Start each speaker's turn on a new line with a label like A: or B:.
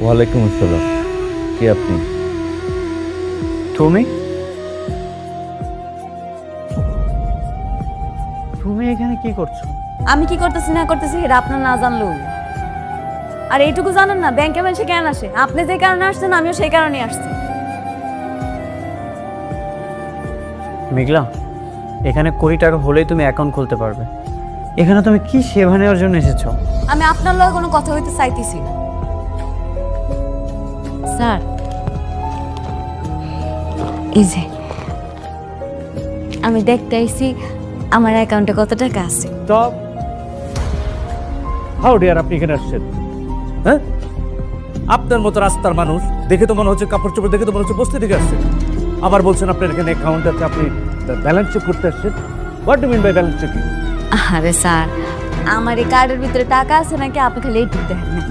A: ওয়ালাইকুম আসসালাম। কে আপনি?
B: তুমি তুমি এখানে কি করছো?
C: আমি কি করতেছি না করতেছি এটা আপনার না জানলেও আর এইটুকু জানেন না ব্যাংকে মানুষে কেন আসে? আপনি যে কারণে আসছেন আমিও সেই কারণে আসছি।
B: মেঘলা, এখানে কোটি টাকা হলেই তুমি অ্যাকাউন্ট খুলতে পারবে। এখানে তুমি কি সেবা নেওয়ার জন্য এসেছো?
C: আমি আপনার লগে কোনো কথা হইতে চাইতেছি না। স্যার এই যে আমি দেখতে আইছি আমার অ্যাকাউন্টে কত টাকা আছে।
A: স্টপ। হাউ ডিয়ার, আপনি এখানে আসছেন? হ্যাঁ, আপনার মতো রাস্তার মানুষ দেখে তো মনে হচ্ছে, কাপড় চোপড় দেখে তো মনে হচ্ছে বস্তি থেকে আসছেন। আবার বলছেন আপনার এখানে অ্যাকাউন্ট আছে, আপনি ব্যালেন্স চেক করতে আসছেন। What do mean by balance checking?
C: আরে স্যার, আমার এই কার্ডের ভিতরে টাকা আছে নাকি আপনি খালি এইটুকু দেখেন না।